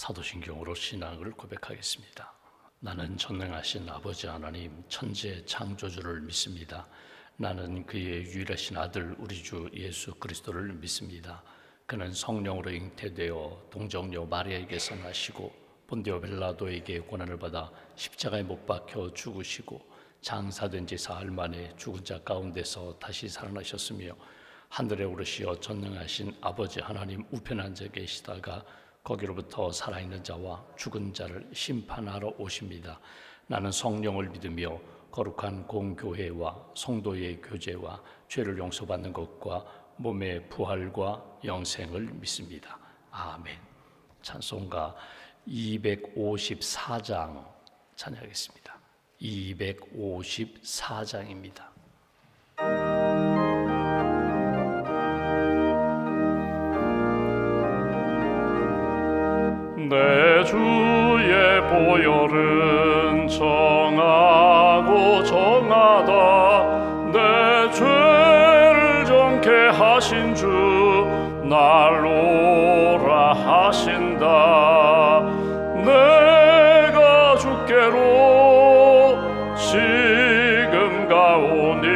사도신경으로 신앙을 고백하겠습니다. 나는 전능하신 아버지 하나님 천지의 창조주를 믿습니다. 나는 그의 유일하신 아들 우리 주 예수 그리스도를 믿습니다. 그는 성령으로 잉태되어 동정녀 마리아에게서 나시고 본디오 빌라도에게 고난을 받아 십자가에 못 박혀 죽으시고 장사된 지 사흘 만에 죽은 자 가운데서 다시 살아나셨으며 하늘에 오르시어 전능하신 아버지 하나님 우편에 앉아 계시다가 거기로부터 살아있는 자와 죽은 자를 심판하러 오십니다. 나는 성령을 믿으며 거룩한 공교회와 성도의 교제와 죄를 용서받는 것과 몸의 부활과 영생을 믿습니다. 아멘. 찬송가 254장 찬양하겠습니다. 254장입니다. 내 주의 보혈은 정하고 정하다. 내 죄를 정케 하신 주 날 오라 하신다. 내가 주께로 지금 가오니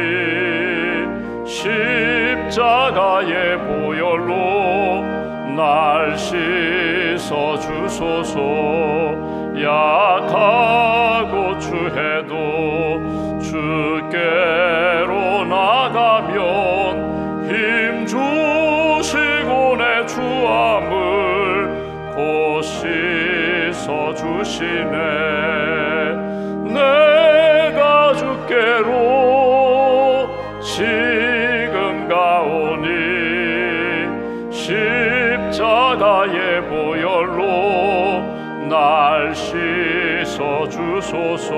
십자가의 보혈로 날 씻어 주소서. 약하고 추해도 주께로 나가면 힘 주시고 내 주함을 곧 씻어 주시네. 내가 주께로 지금 가오니 십자가의 보혈로 날 씻어 주소서.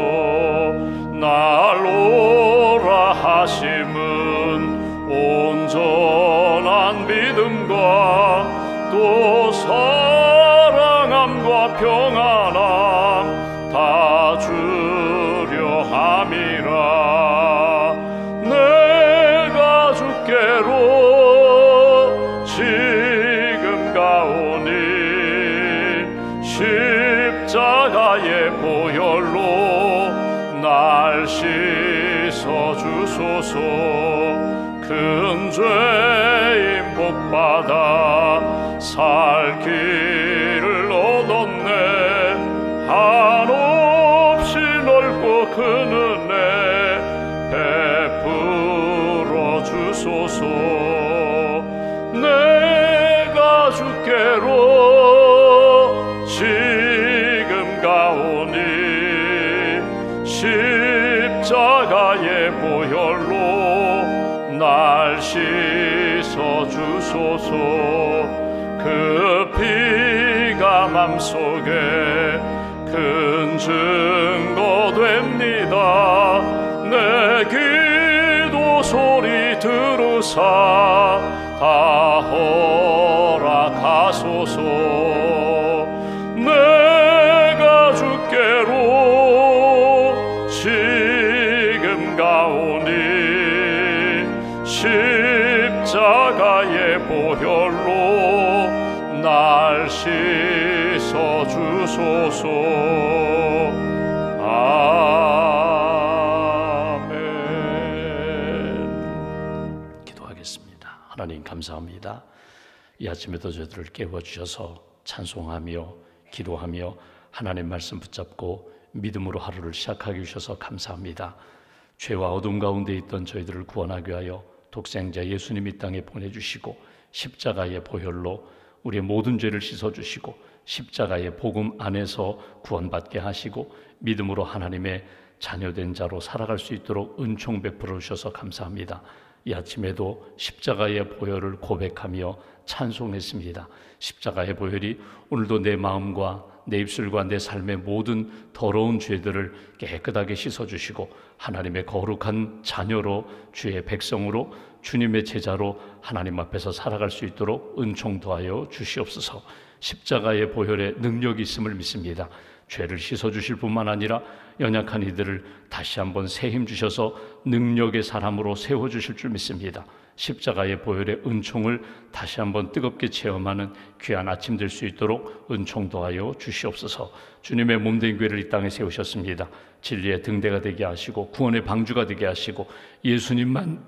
날 오라 하심은 온전한 믿음과 또 사랑함과 평안함 다 주려 함이라. 내가 주께로 지금 가오니 십자가의 보혈로 날 씻어 주소서. 큰 죄인 복받아 살 길을 얻었네. 한없이 넓고 큰 은혜 베풀어 주소서. 내가 주께로 지금 가오니 십자가의 보혈로 날 씻어 주소서. 그 피가 맘속에 큰 증거 됩니다. 내 기도 소리 들으사 다 허락하소서. 내가 주께로 지금 가오니 십자가의 보혈로 날 씻어 주소서. 아멘. 기도하겠습니다. 하나님 감사합니다. 이 아침에도 저희들을 깨워주셔서 찬송하며 기도하며 하나님 말씀 붙잡고 믿음으로 하루를 시작하게 해주셔서 감사합니다. 죄와 어둠 가운데 있던 저희들을 구원하기 위하여 독생자 예수님 이 땅에 보내주시고 십자가의 보혈로 우리의 모든 죄를 씻어주시고 십자가의 복음 안에서 구원받게 하시고 믿음으로 하나님의 자녀된 자로 살아갈 수 있도록 은총 베풀어 주셔서 감사합니다. 이 아침에도 십자가의 보혈을 고백하며 찬송했습니다. 십자가의 보혈이 오늘도 내 마음과 내 입술과 내 삶의 모든 더러운 죄들을 깨끗하게 씻어주시고 하나님의 거룩한 자녀로 주의 백성으로 주님의 제자로 하나님 앞에서 살아갈 수 있도록 은총 더하여 주시옵소서. 십자가의 보혈에 능력이 있음을 믿습니다. 죄를 씻어주실 뿐만 아니라 연약한 이들을 다시 한번 새 힘 주셔서 능력의 사람으로 세워주실 줄 믿습니다. 십자가의 보혈의 은총을 다시 한번 뜨겁게 체험하는 귀한 아침 될 수 있도록 은총 도하여 주시옵소서. 주님의 몸된 교회를 이 땅에 세우셨습니다. 진리의 등대가 되게 하시고 구원의 방주가 되게 하시고 예수님만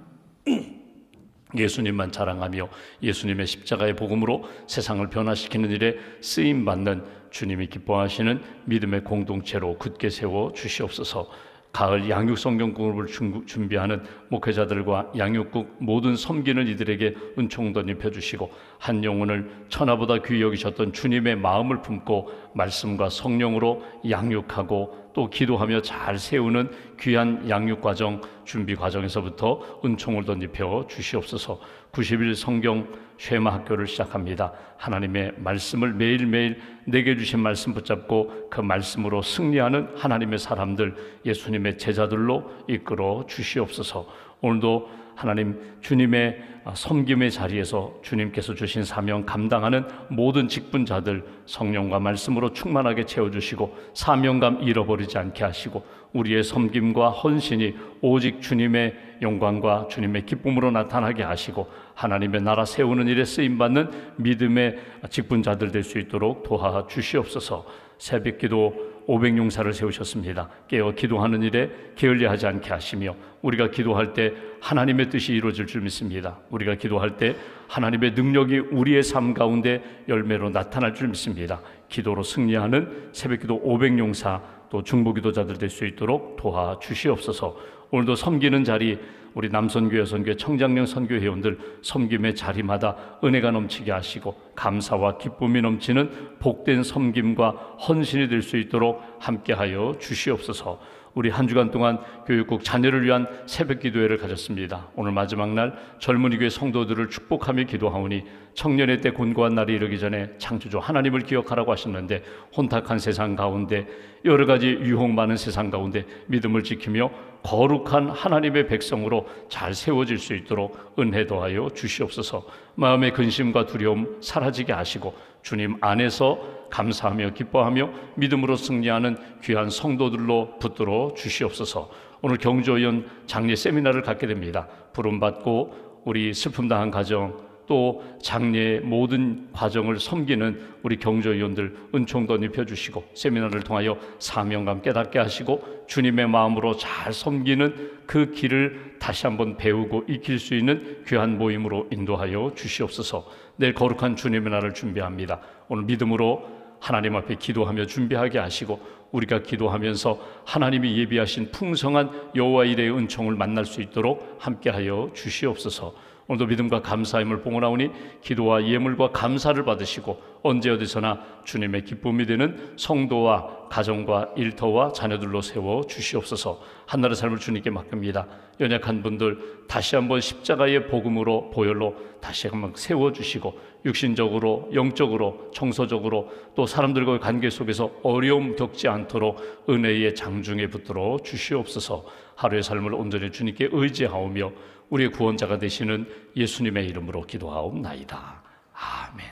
자랑하며 예수님의 십자가의 복음으로 세상을 변화시키는 일에 쓰임받는 주님이 기뻐하시는 믿음의 공동체로 굳게 세워 주시옵소서. 가을 양육 성경공부를 준비하는 목회자들과 양육국 모든 섬기는 이들에게 은총 덧입혀 주시고 한 영혼을 천하보다 귀히 여기셨던 주님의 마음을 품고 말씀과 성령으로 양육하고 또 기도하며 잘 세우는 귀한 양육 과정, 준비 과정에서부터 은총을 덧입혀 주시옵소서. 90일 성경 쉐마 학교를 시작합니다. 하나님의 말씀을 매일매일 내게 주신 말씀 붙잡고 그 말씀으로 승리하는 하나님의 사람들, 예수님의 제자들로 이끌어 주시옵소서. 오늘도 하나님 주님의 섬김의 자리에서 주님께서 주신 사명 감당하는 모든 직분자들 성령과 말씀으로 충만하게 채워주시고 사명감 잃어버리지 않게 하시고 우리의 섬김과 헌신이 오직 주님의 영광과 주님의 기쁨으로 나타나게 하시고 하나님의 나라 세우는 일에 쓰임받는 믿음의 직분자들 될 수 있도록 도와주시옵소서. 새벽기도 500용사를 세우셨습니다. 깨어 기도하는 일에 게을리하지 않게 하시며 우리가 기도할 때 하나님의 뜻이 이루어질 줄 믿습니다. 우리가 기도할 때 하나님의 능력이 우리의 삶 가운데 열매로 나타날 줄 믿습니다. 기도로 승리하는 새벽기도 500용사 또 중보기도자들 될 수 있도록 도와주시옵소서. 오늘도 섬기는 자리 우리 남선교회 여선교회 청장령 선교 회원들 섬김의 자리마다 은혜가 넘치게 하시고 감사와 기쁨이 넘치는 복된 섬김과 헌신이 될 수 있도록 함께하여 주시옵소서. 우리 한 주간 동안 교육국 자녀를 위한 새벽 기도회를 가졌습니다. 오늘 마지막 날 젊은이 교회 성도들을 축복하며 기도하오니 청년의 때 곤고한 날이 이르기 전에 창조주 하나님을 기억하라고 하셨는데 혼탁한 세상 가운데 여러 가지 유혹 많은 세상 가운데 믿음을 지키며 거룩한 하나님의 백성으로 잘 세워질 수 있도록 은혜 더하여 주시옵소서. 마음의 근심과 두려움 사라지게 하시고 주님 안에서 감사하며 기뻐하며 믿음으로 승리하는 귀한 성도들로 붙들어 주시옵소서. 오늘 경조위원 장례 세미나를 갖게 됩니다. 부름받고 우리 슬픔당한 가정 또 장례의 모든 과정을 섬기는 우리 경조위원들 은총 덧입혀 주시고 세미나를 통하여 사명감 깨닫게 하시고 주님의 마음으로 잘 섬기는 그 길을 다시 한번 배우고 익힐 수 있는 귀한 모임으로 인도하여 주시옵소서. 내일 거룩한 주님의 날을 준비합니다. 오늘 믿음으로 하나님 앞에 기도하며 준비하게 하시고 우리가 기도하면서 하나님이 예비하신 풍성한 여호와 일의 은총을 만날 수 있도록 함께하여 주시옵소서. 오늘도 믿음과 감사함을 봉헌하오니 기도와 예물과 감사를 받으시고 언제 어디서나 주님의 기쁨이 되는 성도와 가정과 일터와 자녀들로 세워 주시옵소서. 한나라의 삶을 주님께 맡깁니다. 연약한 분들 다시 한번 십자가의 복음으로 보혈로 다시 한번 세워주시고 육신적으로 영적으로 정서적으로 또 사람들과의 관계 속에서 어려움 겪지 않도록 은혜의 장중에 붙들어 주시옵소서. 하루의 삶을 온전히 주님께 의지하오며 우리의 구원자가 되시는 예수님의 이름으로 기도하옵나이다. 아멘.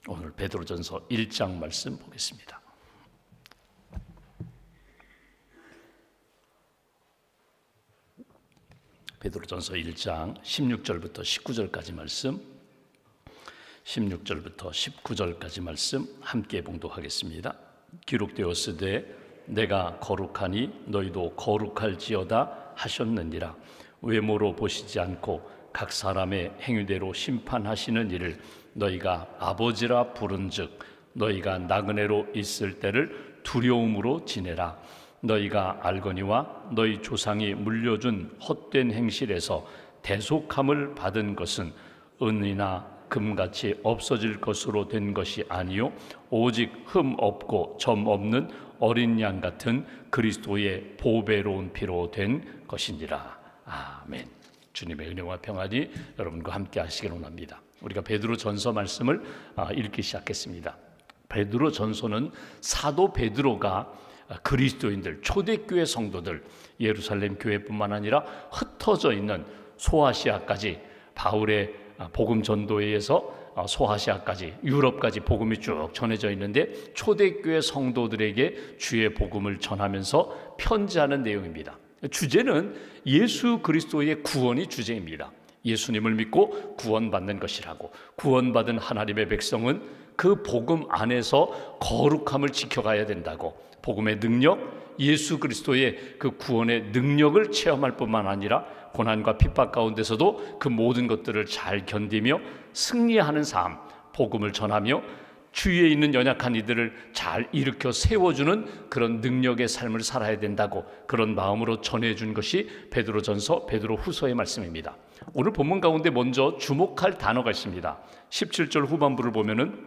오늘 베드로전서 1장 말씀 보겠습니다. 베드로전서 1장 16절부터 19절까지 말씀, 16절부터 19절까지 말씀 함께 봉독하겠습니다. 기록되었으되 내가 거룩하니 너희도 거룩할지어다 하셨느니라. 외모로 보시지 않고 각 사람의 행위대로 심판하시는 이를 너희가 아버지라 부른즉 너희가 나그네로 있을 때를 두려움으로 지내라. 너희가 알거니와 너희 조상이 물려준 헛된 행실에서 대속함을 받은 것은 은이나 금같이 없어질 것으로 된 것이 아니요 오직 흠 없고 점 없는 어린 양 같은 그리스도의 보배로운 피로 된 것이니라. 아멘. 주님의 은혜와 평안이 여러분과 함께 하시길 원합니다. 우리가 베드로 전서 말씀을 읽기 시작했습니다. 베드로 전서는 사도 베드로가 그리스도인들, 초대교회 성도들, 예루살렘 교회뿐만 아니라 흩어져 있는 소아시아까지 바울의 복음 전도에 의해서 소아시아까지 유럽까지 복음이 쭉 전해져 있는데 초대교회 성도들에게 주의 복음을 전하면서 편지하는 내용입니다. 주제는 예수 그리스도의 구원이 주제입니다. 예수님을 믿고 구원받는 것이라고. 구원받은 하나님의 백성은 그 복음 안에서 거룩함을 지켜가야 된다고. 복음의 능력, 예수 그리스도의 그 구원의 능력을 체험할 뿐만 아니라 고난과 핍박 가운데서도 그 모든 것들을 잘 견디며 승리하는 삶, 복음을 전하며 주위에 있는 연약한 이들을 잘 일으켜 세워주는 그런 능력의 삶을 살아야 된다고, 그런 마음으로 전해준 것이 베드로전서, 베드로후서의 말씀입니다. 오늘 본문 가운데 먼저 주목할 단어가 있습니다. 17절 후반부를 보면은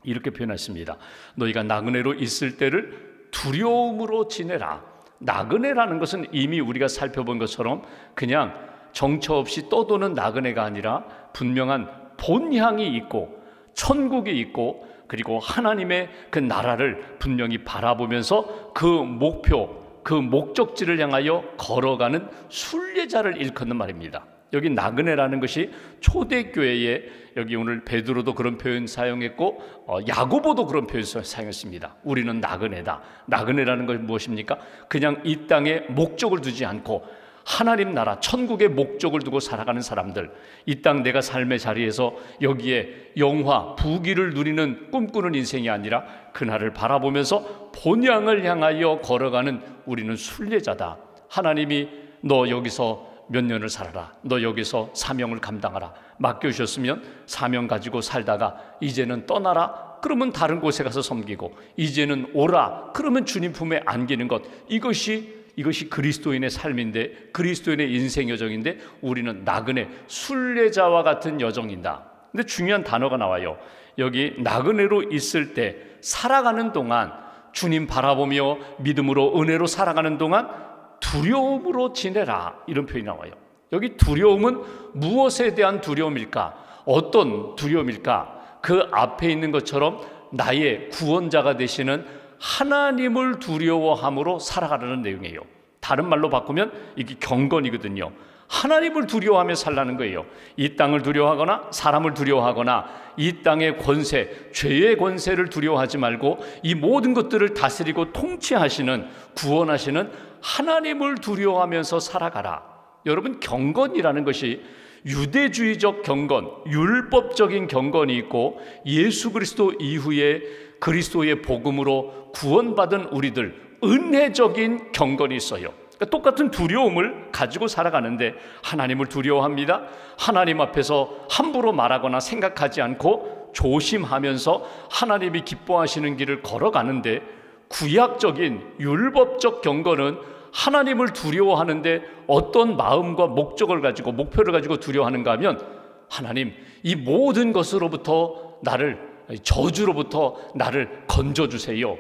이렇게 표현했습니다. 너희가 나그네로 있을 때를 두려움으로 지내라. 나그네라는 것은 이미 우리가 살펴본 것처럼 그냥 정처 없이 떠도는 나그네가 아니라 분명한 본향이 있고 천국이 있고, 그리고 하나님의 그 나라를 분명히 바라보면서 그 목표, 그 목적지를 향하여 걸어가는 순례자를 일컫는 말입니다. 여기 나그네라는 것이 초대교회에, 여기 오늘 베드로도 그런 표현 사용했고 야고보도 그런 표현 사용했습니다. 우리는 나그네다. 나그네라는 것이 무엇입니까? 그냥 이 땅에 목적을 두지 않고 하나님 나라 천국의 목적을 두고 살아가는 사람들, 이 땅 내가 삶의 자리에서 여기에 영화 부귀를 누리는 꿈꾸는 인생이 아니라 그날을 바라보면서 본향을 향하여 걸어가는 우리는 순례자다. 하나님이 너 여기서 몇 년을 살아라, 너 여기서 사명을 감당하라, 맡겨주셨으면 사명 가지고 살다가 이제는 떠나라, 그러면 다른 곳에 가서 섬기고, 이제는 오라, 그러면 주님 품에 안기는 것, 이것이 그리스도인의 삶인데, 그리스도인의 인생 여정인데, 우리는 나그네 순례자와 같은 여정이다. 근데 중요한 단어가 나와요. 여기 나그네로 있을 때, 살아가는 동안, 주님 바라보며 믿음으로 은혜로 살아가는 동안 두려움으로 지내라, 이런 표현이 나와요. 여기 두려움은 무엇에 대한 두려움일까? 어떤 두려움일까? 그 앞에 있는 것처럼 나의 구원자가 되시는 하나님을 두려워함으로 살아가라는 내용이에요. 다른 말로 바꾸면 이게 경건이거든요. 하나님을 두려워하며 살라는 거예요. 이 땅을 두려워하거나 사람을 두려워하거나 이 땅의 권세, 죄의 권세를 두려워하지 말고 이 모든 것들을 다스리고 통치하시는, 구원하시는 하나님을 두려워하면서 살아가라. 여러분, 경건이라는 것이 유대주의적 경건, 율법적인 경건이 있고, 예수 그리스도 이후에 그리스도의 복음으로 구원받은 우리들 은혜적인 경건이 있어요. 그러니까 똑같은 두려움을 가지고 살아가는데 하나님을 두려워합니다. 하나님 앞에서 함부로 말하거나 생각하지 않고 조심하면서 하나님이 기뻐하시는 길을 걸어가는데, 구약적인 율법적 경건은 하나님을 두려워하는데 어떤 마음과 목적을 가지고, 목표를 가지고 두려워하는가 하면, 하나님, 이 모든 것으로부터 나를, 저주로부터 나를 건져주세요.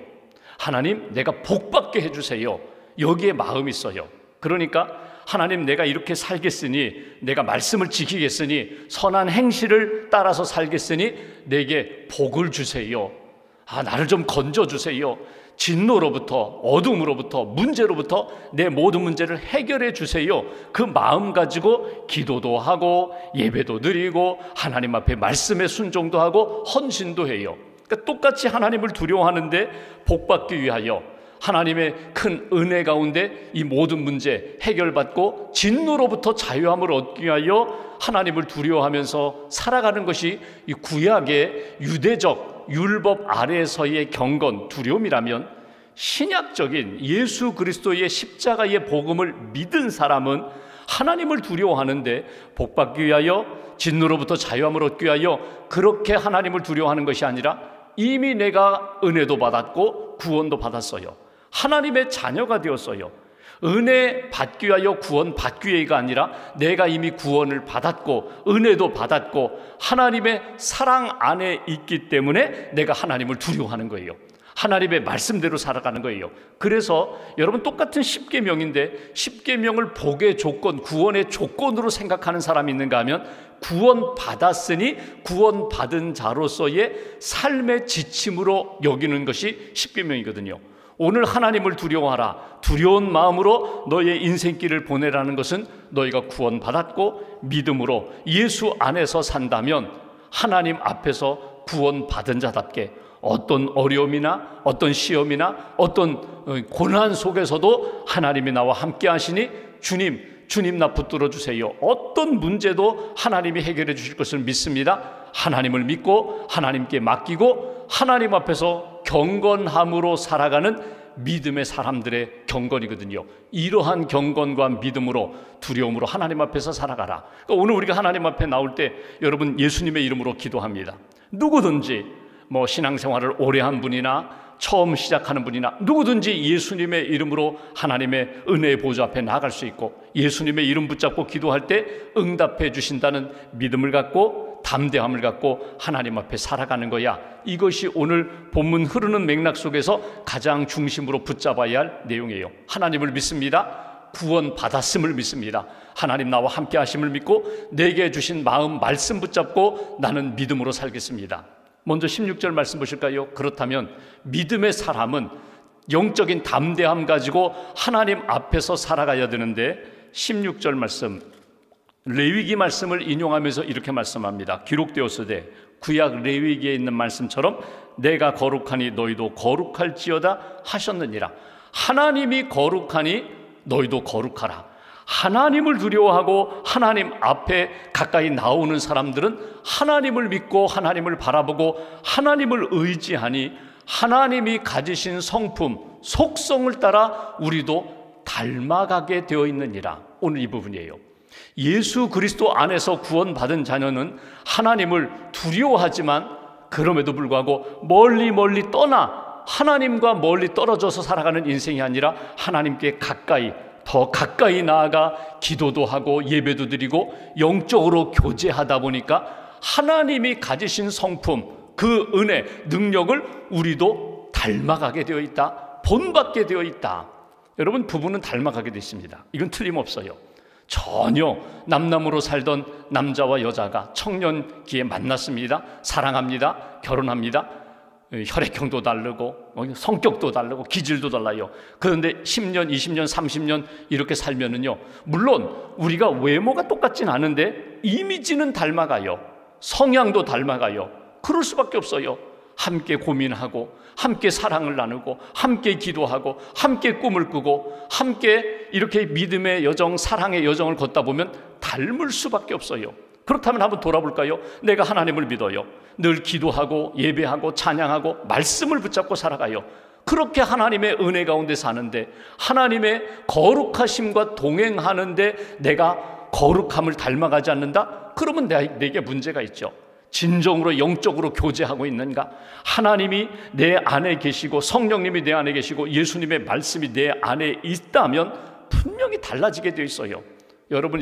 하나님, 내가 복받게 해주세요. 여기에 마음이 있어요. 그러니까 하나님, 내가 이렇게 살겠으니, 내가 말씀을 지키겠으니, 선한 행실을 따라서 살겠으니 내게 복을 주세요. 나를 좀 건져주세요. 진노로부터, 어둠으로부터, 문제로부터 내 모든 문제를 해결해 주세요. 그 마음 가지고 기도도 하고 예배도 드리고 하나님 앞에 말씀에 순종도 하고 헌신도 해요. 그러니까 똑같이 하나님을 두려워하는데 복받기 위하여, 하나님의 큰 은혜 가운데 이 모든 문제 해결받고 진노로부터 자유함을 얻기 위하여 하나님을 두려워하면서 살아가는 것이 이 구약의 유대적 율법 아래에서의 경건, 두려움이라면, 신약적인 예수 그리스도의 십자가의 복음을 믿은 사람은 하나님을 두려워하는데 복받기 위하여, 진노로부터 자유함을 얻기 위하여 그렇게 하나님을 두려워하는 것이 아니라 이미 내가 은혜도 받았고 구원도 받았어요. 하나님의 자녀가 되었어요. 은혜 받기 위하여 구원 받기 위해가 아니라 내가 이미 구원을 받았고 은혜도 받았고 하나님의 사랑 안에 있기 때문에 내가 하나님을 두려워하는 거예요. 하나님의 말씀대로 살아가는 거예요. 그래서 여러분, 똑같은 십계명인데 십계명을 복의 조건, 구원의 조건으로 생각하는 사람이 있는가 하면, 구원 받았으니 구원 받은 자로서의 삶의 지침으로 여기는 것이 십계명이거든요. 오늘 하나님을 두려워하라, 두려운 마음으로 너의 인생길을 보내라는 것은 너희가 구원받았고 믿음으로 예수 안에서 산다면 하나님 앞에서 구원받은 자답게 어떤 어려움이나 어떤 시험이나 어떤 고난 속에서도 하나님이 나와 함께 하시니, 주님, 주님 나 붙들어 주세요. 어떤 문제도 하나님이 해결해 주실 것을 믿습니다. 하나님을 믿고 하나님께 맡기고 하나님 앞에서 경건함으로 살아가는 믿음의 사람들의 경건이거든요. 이러한 경건과 믿음으로 두려움으로 하나님 앞에서 살아가라. 그러니까 오늘 우리가 하나님 앞에 나올 때 여러분 예수님의 이름으로 기도합니다. 누구든지 신앙생활을 오래 한 분이나 처음 시작하는 분이나 누구든지 예수님의 이름으로 하나님의 은혜의 보좌 앞에 나아갈 수 있고 예수님의 이름 붙잡고 기도할 때 응답해 주신다는 믿음을 갖고 담대함을 갖고 하나님 앞에 살아가는 거야. 이것이 오늘 본문 흐르는 맥락 속에서 가장 중심으로 붙잡아야 할 내용이에요. 하나님을 믿습니다. 구원 받았음을 믿습니다. 하나님 나와 함께 하심을 믿고 내게 주신 마음 말씀 붙잡고 나는 믿음으로 살겠습니다. 먼저 16절 말씀 보실까요? 그렇다면 믿음의 사람은 영적인 담대함 가지고 하나님 앞에서 살아가야 되는데 16절 말씀 레위기 말씀을 인용하면서 이렇게 말씀합니다. 기록되었으되 구약 레위기에 있는 말씀처럼 내가 거룩하니 너희도 거룩할지어다 하셨느니라. 하나님이 거룩하니 너희도 거룩하라. 하나님을 두려워하고 하나님 앞에 가까이 나오는 사람들은 하나님을 믿고 하나님을 바라보고 하나님을 의지하니 하나님이 가지신 성품, 속성을 따라 우리도 닮아가게 되어 있느니라. 오늘 이 부분이에요. 예수 그리스도 안에서 구원받은 자녀는 하나님을 두려워하지만 그럼에도 불구하고 멀리 떠나 하나님과 멀리 떨어져서 살아가는 인생이 아니라 하나님께 더 가까이 나아가 기도도 하고 예배도 드리고 영적으로 교제하다 보니까 하나님이 가지신 성품, 그 은혜, 능력을 우리도 닮아가게 되어 있다. 본받게 되어 있다. 여러분 부부는 닮아가게 되어 있습니다. 이건 틀림없어요. 전혀 남남으로 살던 남자와 여자가 청년기에 만났습니다. 사랑합니다. 결혼합니다. 혈액형도 다르고 성격도 다르고 기질도 달라요. 그런데 10년, 20년, 30년 이렇게 살면은요, 물론 우리가 외모가 똑같진 않은데 이미지는 닮아가요. 성향도 닮아가요. 그럴 수밖에 없어요. 함께 고민하고 함께 사랑을 나누고 함께 기도하고 함께 꿈을 꾸고 함께 이렇게 믿음의 여정, 사랑의 여정을 걷다 보면 닮을 수밖에 없어요. 그렇다면 한번 돌아볼까요? 내가 하나님을 믿어요. 늘 기도하고 예배하고 찬양하고 말씀을 붙잡고 살아가요. 그렇게 하나님의 은혜 가운데 사는데 하나님의 거룩하심과 동행하는데 내가 거룩함을 닮아가지 않는다? 그러면 내게 문제가 있죠. 진정으로 영적으로 교제하고 있는가? 하나님이 내 안에 계시고 성령님이 내 안에 계시고 예수님의 말씀이 내 안에 있다면 분명히 달라지게 되어 있어요. 여러분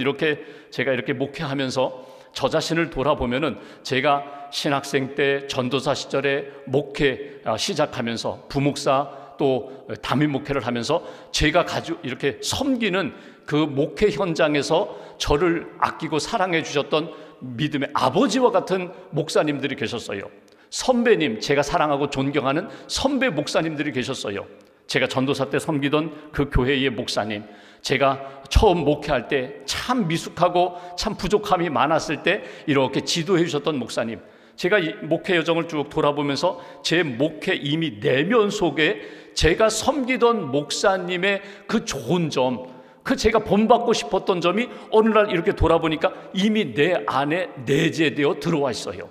제가 이렇게 목회하면서 저 자신을 돌아보면은 제가 신학생 때 전도사 시절에 목회 시작하면서 부목사 또 담임 목회를 하면서 제가 이렇게 섬기는 그 목회 현장에서 저를 아끼고 사랑해 주셨던 믿음의 아버지와 같은 목사님들이 계셨어요. 선배님, 제가 사랑하고 존경하는 선배 목사님들이 계셨어요. 제가 전도사 때 섬기던 그 교회의 목사님, 제가 처음 목회할 때 참 미숙하고 참 부족함이 많았을 때 이렇게 지도해 주셨던 목사님, 제가 이 목회 여정을 쭉 돌아보면서 제 목회 이미 내면 속에 제가 섬기던 목사님의 그 좋은 점, 그 제가 본받고 싶었던 점이 어느 날 이렇게 돌아보니까 이미 내 안에 내재되어 들어와 있어요.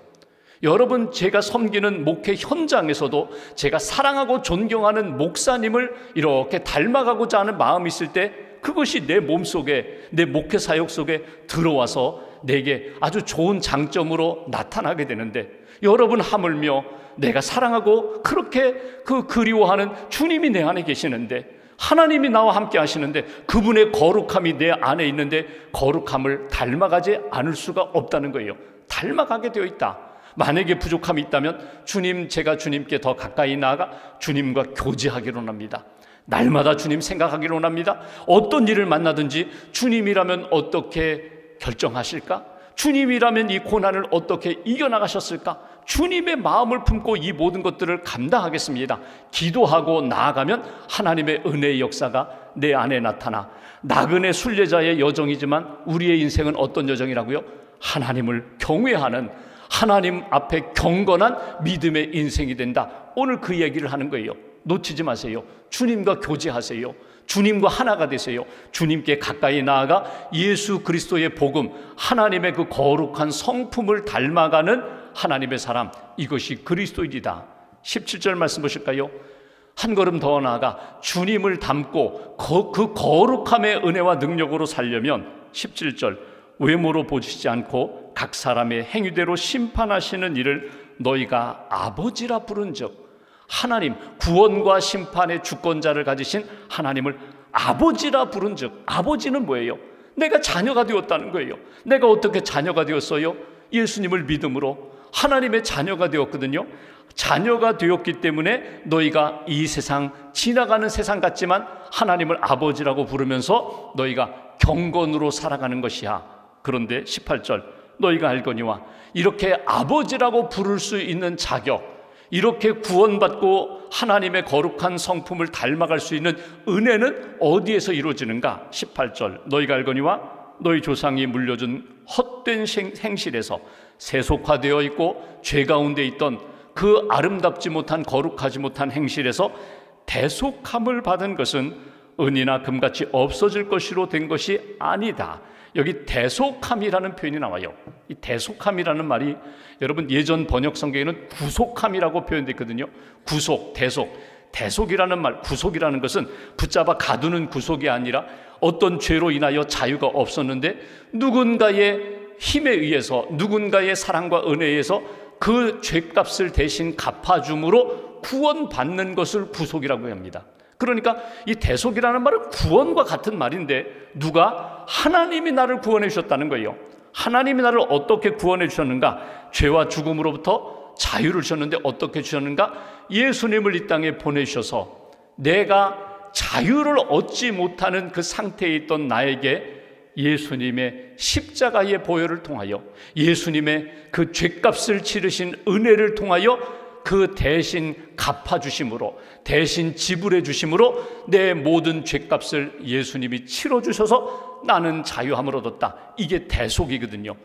여러분, 제가 섬기는 목회 현장에서도 제가 사랑하고 존경하는 목사님을 이렇게 닮아가고자 하는 마음이 있을 때 그것이 내 몸속에, 내 목회 사역 속에 들어와서 내게 아주 좋은 장점으로 나타나게 되는데, 여러분 하물며 내가 사랑하고 그렇게 그리워하는 주님이 내 안에 계시는데, 하나님이 나와 함께 하시는데 그분의 거룩함이 내 안에 있는데 거룩함을 닮아가지 않을 수가 없다는 거예요. 닮아가게 되어 있다. 만약에 부족함이 있다면 제가 주님께 더 가까이 나아가 주님과 교제하기로 합니다. 날마다 주님 생각하기로 합니다. 어떤 일을 만나든지 주님이라면 어떻게 결정하실까? 주님이라면 이 고난을 어떻게 이겨나가셨을까? 주님의 마음을 품고 이 모든 것들을 감당하겠습니다. 기도하고 나아가면 하나님의 은혜의 역사가 내 안에 나타나 나그네 순례자의 여정이지만 우리의 인생은 어떤 여정이라고요? 하나님을 경외하는, 하나님 앞에 경건한 믿음의 인생이 된다. 오늘 그 얘기를 하는 거예요. 놓치지 마세요. 주님과 교제하세요. 주님과 하나가 되세요. 주님께 가까이 나아가 예수 그리스도의 복음, 하나님의 그 거룩한 성품을 닮아가는 하나님의 사람, 이것이 그리스도인이다. 17절 말씀 보실까요? 한 걸음 더 나아가 주님을 닮고 그 거룩함의 은혜와 능력으로 살려면 17절, 외모로 보시지 않고 각 사람의 행위대로 심판하시는 이를 너희가 아버지라 부른즉, 하나님, 구원과 심판의 주권자를 가지신 하나님을 아버지라 부른즉, 아버지는 뭐예요? 내가 자녀가 되었다는 거예요. 내가 어떻게 자녀가 되었어요? 예수님을 믿음으로 하나님의 자녀가 되었거든요. 자녀가 되었기 때문에 너희가 이 세상, 지나가는 세상 같지만 하나님을 아버지라고 부르면서 너희가 경건으로 살아가는 것이야. 그런데 18절, 너희가 알거니와, 이렇게 아버지라고 부를 수 있는 자격, 이렇게 구원받고 하나님의 거룩한 성품을 닮아갈 수 있는 은혜는 어디에서 이루어지는가? 18절, 너희가 알거니와 너희 조상이 물려준 헛된 행실에서 세속화되어 있고 죄 가운데 있던 그 아름답지 못한 거룩하지 못한 행실에서 대속함을 받은 것은 은이나 금같이 없어질 것으로 된 것이 아니다. 여기 대속함이라는 표현이 나와요. 이 대속함이라는 말이 여러분 예전 번역 성경에는 구속함이라고 표현됐거든요. 구속, 대속. 대속이라는 말, 구속이라는 것은 붙잡아 가두는 구속이 아니라 어떤 죄로 인하여 자유가 없었는데 누군가의 힘에 의해서, 누군가의 사랑과 은혜에 의해서 그 죄값을 대신 갚아줌으로 구원받는 것을 구속이라고 합니다. 그러니까 이 대속이라는 말은 구원과 같은 말인데, 누가? 하나님이 나를 구원해 주셨다는 거예요. 하나님이 나를 어떻게 구원해 주셨는가? 죄와 죽음으로부터 자유를 주셨는데 어떻게 주셨는가? 예수님을 이 땅에 보내주셔서 내가 자유를 얻지 못하는 그 상태에 있던 나에게 예수님의 십자가의 보혈을 통하여, 예수님의 그 죄값을 치르신 은혜를 통하여 그 대신 갚아주심으로, 대신 지불해 주심으로 내 모든 죄값을 예수님이 치러주셔서 나는 자유함을 얻었다. 이게 대속이거든요.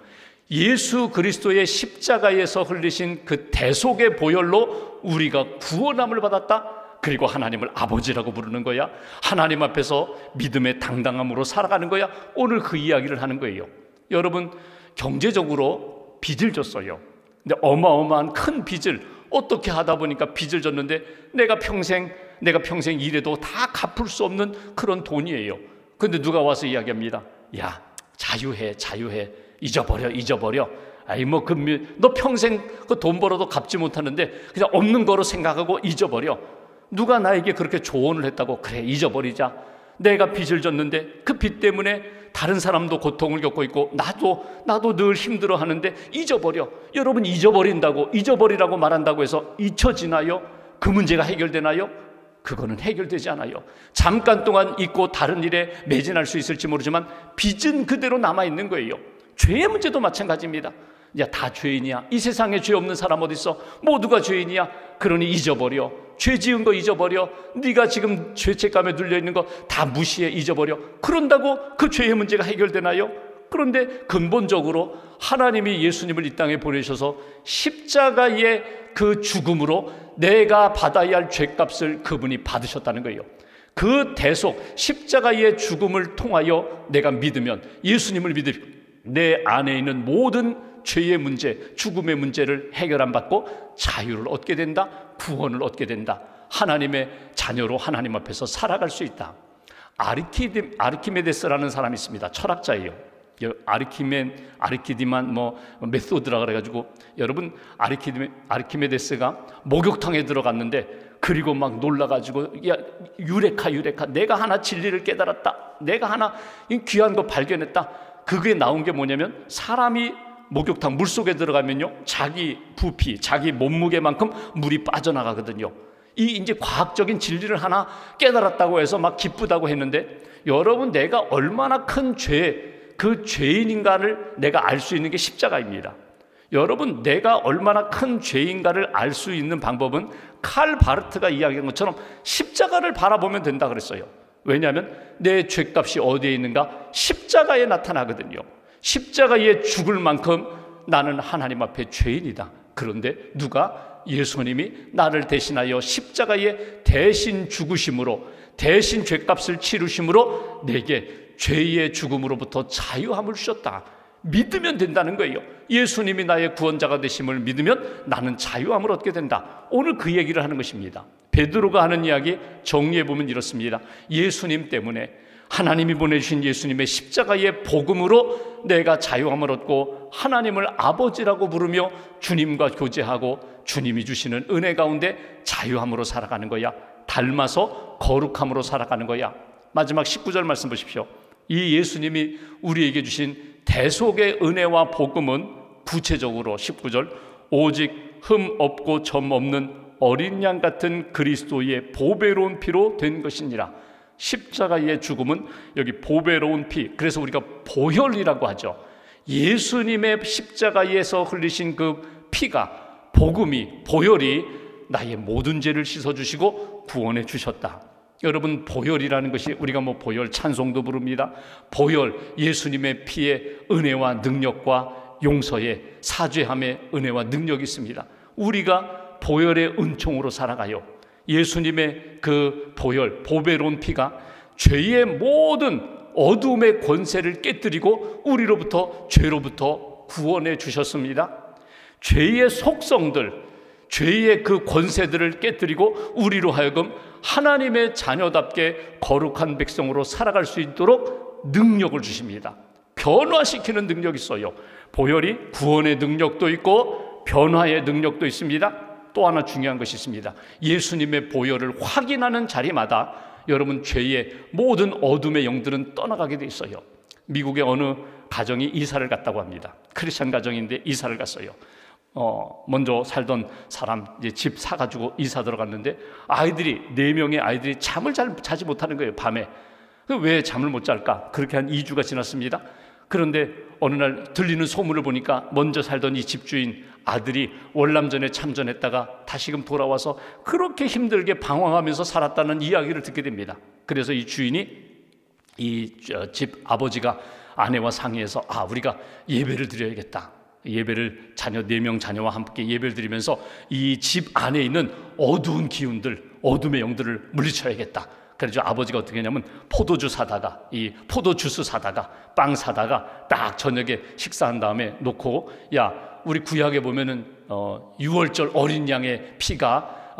예수 그리스도의 십자가에서 흘리신 그 대속의 보혈로 우리가 구원함을 받았다. 그리고 하나님을 아버지라고 부르는 거야. 하나님 앞에서 믿음의 당당함으로 살아가는 거야. 오늘 그 이야기를 하는 거예요. 여러분, 경제적으로 빚을 졌어요. 근데 어마어마한 큰 빚을 어떻게 하다 보니까 빚을 졌는데 내가 평생 일해도 다 갚을 수 없는 그런 돈이에요. 근데 누가 와서 이야기합니다. 야, 자유해. 잊어버려. 아이 너 평생 그 돈 벌어도 갚지 못하는데 그냥 없는 거로 생각하고 잊어버려. 누가 나에게 그렇게 조언을 했다고? 그래, 잊어버리자. 내가 빚을 졌는데 그 빚 때문에 다른 사람도 고통을 겪고 있고 나도 늘 힘들어하는데 잊어버려. 여러분, 잊어버리라고 말한다고 해서 잊혀지나요? 그 문제가 해결되나요? 그거는 해결되지 않아요. 잠깐 동안 잊고 다른 일에 매진할 수 있을지 모르지만 빚은 그대로 남아있는 거예요. 죄의 문제도 마찬가지입니다. 야, 다 죄인이야. 이 세상에 죄 없는 사람 어디 있어? 모두가 죄인이야. 그러니 잊어버려. 죄 지은 거 잊어버려. 네가 지금 죄책감에 눌려있는 거 다 무시해, 잊어버려. 그런다고 그 죄의 문제가 해결되나요? 그런데 근본적으로 하나님이 예수님을 이 땅에 보내셔서 십자가의 그 죽음으로 내가 받아야 할 죄값을 그분이 받으셨다는 거예요. 그 대속, 십자가의 죽음을 통하여 내가 믿으면, 예수님을 믿으면 내 안에 있는 모든 죄의 문제, 죽음의 문제를 해결 안 받고 자유를 얻게 된다. 구원을 얻게 된다. 하나님의 자녀로 하나님 앞에서 살아갈 수 있다. 아르키메데스라는 사람이 있습니다. 철학자예요. 아르키디만 메소드라 그래가지고, 여러분, 아르키메데스가 목욕탕에 들어갔는데, 그리고 막 놀라가지고, 야, 유레카, 내가 하나 진리를 깨달았다. 내가 하나 귀한 거 발견했다. 그게 나온 게 뭐냐면, 사람이 목욕탕 물속에 들어가면요, 자기 부피, 자기 몸무게만큼 물이 빠져나가거든요. 이제 과학적인 진리를 하나 깨달았다고 해서 막 기쁘다고 했는데, 여러분, 내가 얼마나 큰 그 죄인인가를 내가 알 수 있는 게 십자가입니다. 여러분, 내가 얼마나 큰 죄인가를 알 수 있는 방법은 칼 바르트가 이야기한 것처럼 십자가를 바라보면 된다 그랬어요. 왜냐하면 내 죄값이 어디에 있는가? 십자가에 나타나거든요. 십자가에 죽을 만큼 나는 하나님 앞에 죄인이다. 그런데 누가? 예수님이 나를 대신하여 십자가에 대신 죽으심으로, 대신 죗값을 치르심으로 내게 죄의 죽음으로부터 자유함을 주셨다. 믿으면 된다는 거예요. 예수님이 나의 구원자가 되심을 믿으면 나는 자유함을 얻게 된다. 오늘 그 얘기를 하는 것입니다. 베드로가 하는 이야기 정리해 보면 이렇습니다. 예수님 때문에, 하나님이 보내주신 예수님의 십자가의 복음으로 내가 자유함을 얻고 하나님을 아버지라고 부르며 주님과 교제하고 주님이 주시는 은혜 가운데 자유함으로 살아가는 거야. 닮아서 거룩함으로 살아가는 거야. 마지막 19절 말씀 보십시오. 이 예수님이 우리에게 주신 대속의 은혜와 복음은 구체적으로 19절, 오직 흠 없고 점 없는 어린 양 같은 그리스도의 보배로운 피로 된 것이니라. 십자가의 죽음은 여기 보배로운 피, 그래서 우리가 보혈이라고 하죠. 예수님의 십자가에서 흘리신 그 피가, 복음이, 보혈이 나의 모든 죄를 씻어주시고 구원해 주셨다. 여러분, 보혈이라는 것이, 우리가 보혈 찬송도 부릅니다. 보혈, 예수님의 피의 은혜와 능력과 용서의, 사죄함의 은혜와 능력이 있습니다. 우리가 보혈의 은총으로 살아가요. 예수님의 그 보혈, 보배로운 피가 죄의 모든 어둠의 권세를 깨뜨리고 우리로부터, 죄로부터 구원해 주셨습니다. 죄의 속성들, 죄의 그 권세들을 깨뜨리고 우리로 하여금 하나님의 자녀답게 거룩한 백성으로 살아갈 수 있도록 능력을 주십니다. 변화시키는 능력이 있어요. 보혈이 구원의 능력도 있고 변화의 능력도 있습니다. 또 하나 중요한 것이 있습니다. 예수님의 보혈을 확인하는 자리마다 여러분, 죄의 모든 어둠의 영들은 떠나가게 돼 있어요. 미국의 어느 가정이 이사를 갔다고 합니다. 크리스찬 가정인데 이사를 갔어요. 먼저 살던 사람 이제 집 사가지고 이사 들어갔는데 아이들이, 4명의 아이들이 잠을 잘 자지 못하는 거예요. 밤에. 왜 잠을 못 잘까? 그렇게 한 2주가 지났습니다. 그런데 어느 날 들리는 소문을 보니까 먼저 살던 이 집주인 아들이 월남전에 참전했다가 다시금 돌아와서 그렇게 힘들게 방황하면서 살았다는 이야기를 듣게 됩니다. 그래서 이 주인이, 이 집 아버지가 아내와 상의해서 우리가 예배를 드려야겠다. 예배를 4명 자녀와 함께 예배를 드리면서 이 집 안에 있는 어두운 기운들, 어둠의 영들을 물리쳐야겠다. 그래서 아버지가 어떻게 했냐면 포도주 사다가, 이 포도주스 사다가, 빵 사다가 딱 저녁에 식사한 다음에 놓고, 야, 우리 구약에 보면은 6월절 어린 양의 피가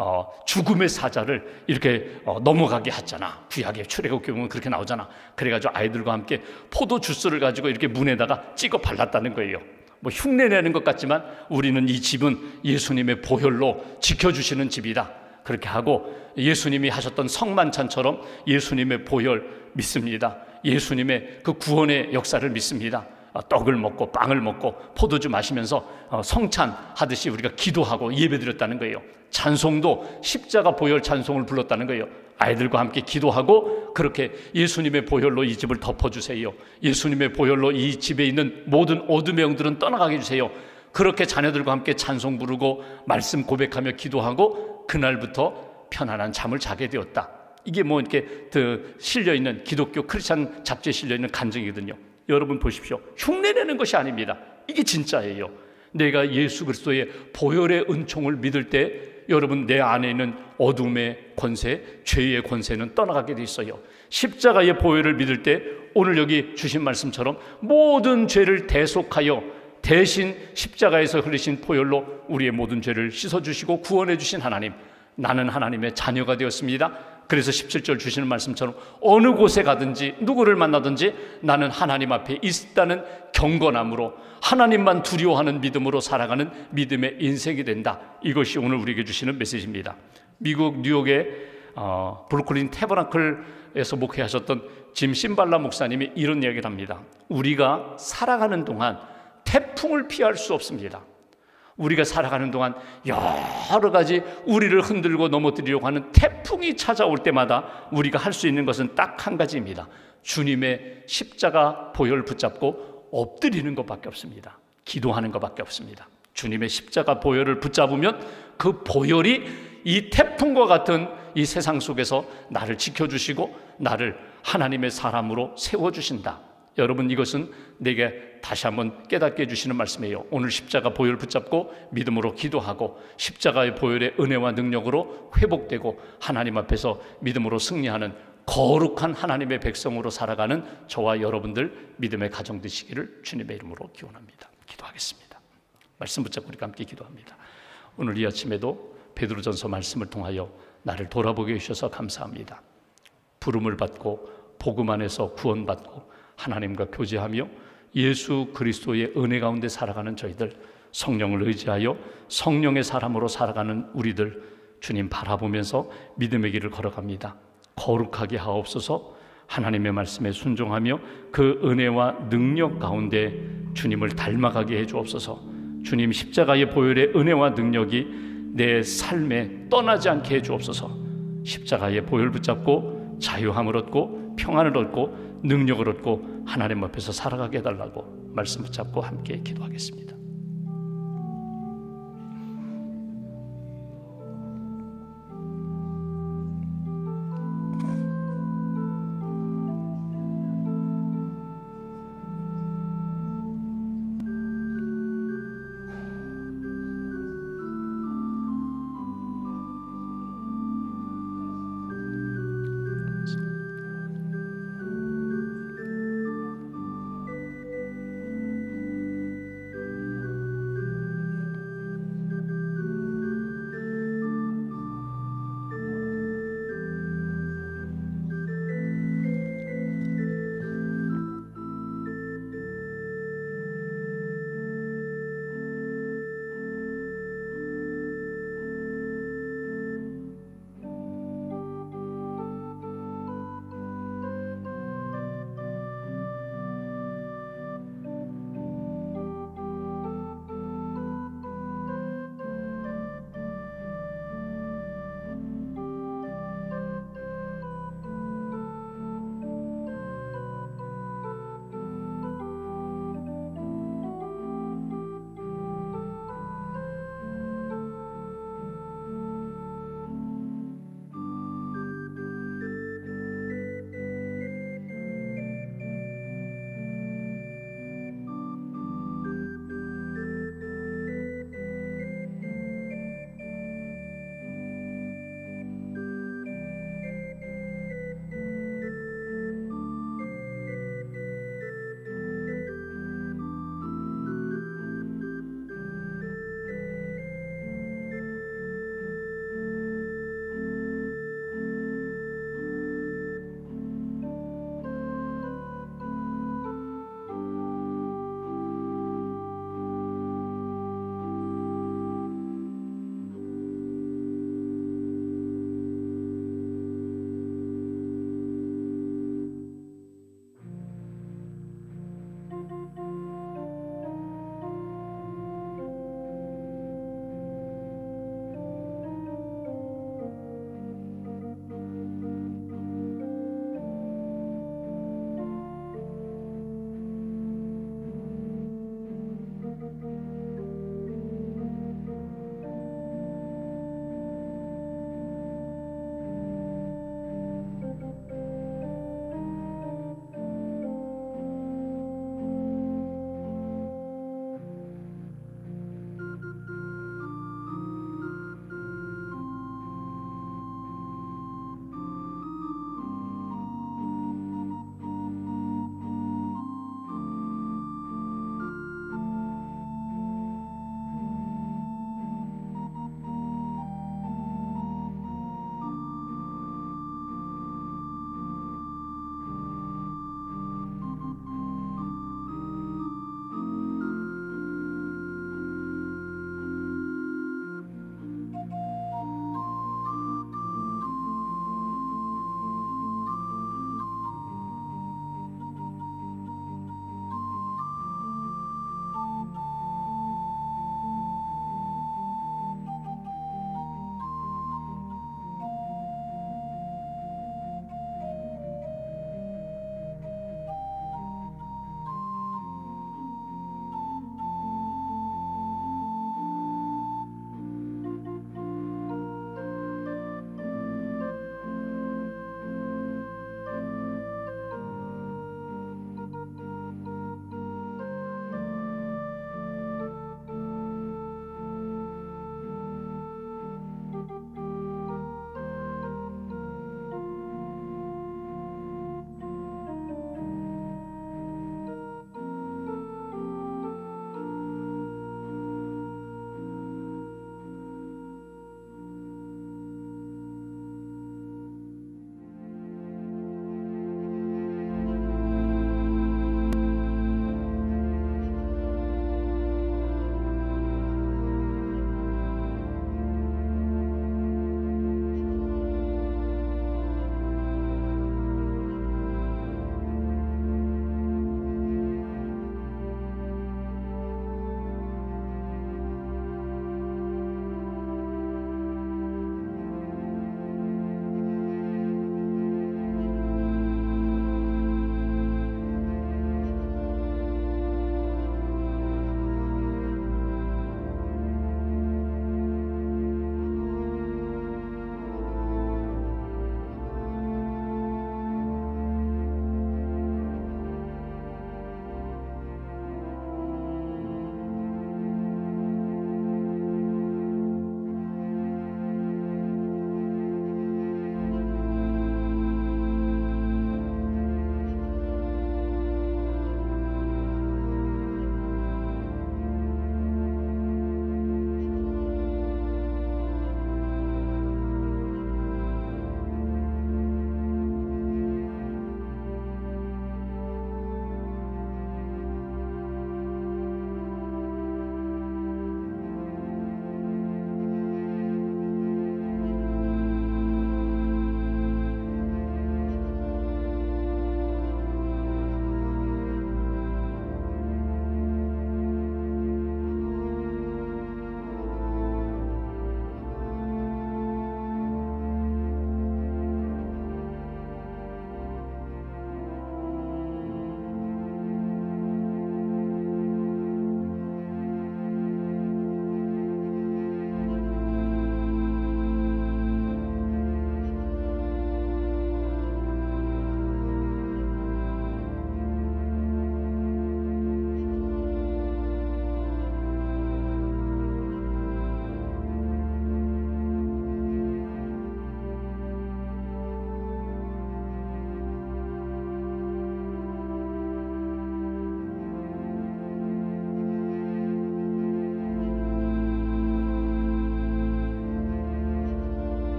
죽음의 사자를 이렇게 넘어가게 하잖아. 구약에 출애굽기 보면 그렇게 나오잖아. 그래가지고 아이들과 함께 포도주스를 가지고 이렇게 문에다가 찍어 발랐다는 거예요. 흉내내는 것 같지만 우리는 이 집은 예수님의 보혈로 지켜주시는 집이다. 그렇게 하고 예수님이 하셨던 성만찬처럼 예수님의 보혈 믿습니다. 예수님의 그 구원의 역사를 믿습니다. 떡을 먹고 빵을 먹고 포도주 마시면서 성찬하듯이 우리가 기도하고 예배드렸다는 거예요. 찬송도 십자가 보혈 찬송을 불렀다는 거예요. 아이들과 함께 기도하고 그렇게 예수님의 보혈로 이 집을 덮어주세요. 예수님의 보혈로 이 집에 있는 모든 어둠의 영들은 떠나가게 해주세요. 그렇게 자녀들과 함께 찬송 부르고 말씀 고백하며 기도하고 그날부터 편안한 잠을 자게 되었다. 이게 이렇게 실려있는 기독교 크리스찬 잡지에 실려있는 간증이거든요. 여러분 보십시오. 흉내내는 것이 아닙니다. 이게 진짜예요. 내가 예수 그리스도의 보혈의 은총을 믿을 때 여러분, 내 안에 있는 어둠의 권세, 죄의 권세는 떠나가게 돼 있어요. 십자가의 보혈을 믿을 때 오늘 여기 주신 말씀처럼 모든 죄를 대속하여 대신 십자가에서 흘리신 보혈로 우리의 모든 죄를 씻어주시고 구원해 주신 하나님, 나는 하나님의 자녀가 되었습니다. 그래서 17절 주시는 말씀처럼 어느 곳에 가든지 누구를 만나든지 나는 하나님 앞에 있다는 경건함으로 하나님만 두려워하는 믿음으로 살아가는 믿음의 인생이 된다. 이것이 오늘 우리에게 주시는 메시지입니다. 미국 뉴욕의 브루클린 태버나클에서 목회하셨던 짐 심발라 목사님이 이런 이야기를 합니다. 우리가 살아가는 동안 태풍을 피할 수 없습니다. 우리가 살아가는 동안 여러 가지 우리를 흔들고 넘어뜨리려고 하는 태풍이 찾아올 때마다 우리가 할 수 있는 것은 딱 한 가지입니다. 주님의 십자가 보혈 붙잡고 엎드리는 것밖에 없습니다. 기도하는 것밖에 없습니다. 주님의 십자가 보혈을 붙잡으면 그 보혈이 이 태풍과 같은 이 세상 속에서 나를 지켜주시고 나를 하나님의 사람으로 세워주신다. 여러분, 이것은 내게 다시 한번 깨닫게 해주시는 말씀이에요. 오늘 십자가 보혈 붙잡고 믿음으로 기도하고 십자가의 보혈의 은혜와 능력으로 회복되고 하나님 앞에서 믿음으로 승리하는 거룩한 하나님의 백성으로 살아가는 저와 여러분들 믿음의 가정 되시기를 주님의 이름으로 기원합니다. 기도하겠습니다. 말씀 붙잡고 우리가 함께 기도합니다. 오늘 이 아침에도 베드로전서 말씀을 통하여 나를 돌아보게 해주셔서 감사합니다. 부름을 받고 복음 안에서 구원받고 하나님과 교제하며 예수 그리스도의 은혜 가운데 살아가는 저희들, 성령을 의지하여 성령의 사람으로 살아가는 우리들 주님 바라보면서 믿음의 길을 걸어갑니다. 거룩하게 하옵소서. 하나님의 말씀에 순종하며 그 은혜와 능력 가운데 주님을 닮아가게 해주옵소서. 주님 십자가의 보혈의 은혜와 능력이 내 삶에 떠나지 않게 해주옵소서. 십자가의 보혈 붙잡고 자유함을 얻고 평안을 얻고 능력을 얻고 하나님 앞에서 살아가게 해달라고 말씀 붙잡고 함께 기도하겠습니다.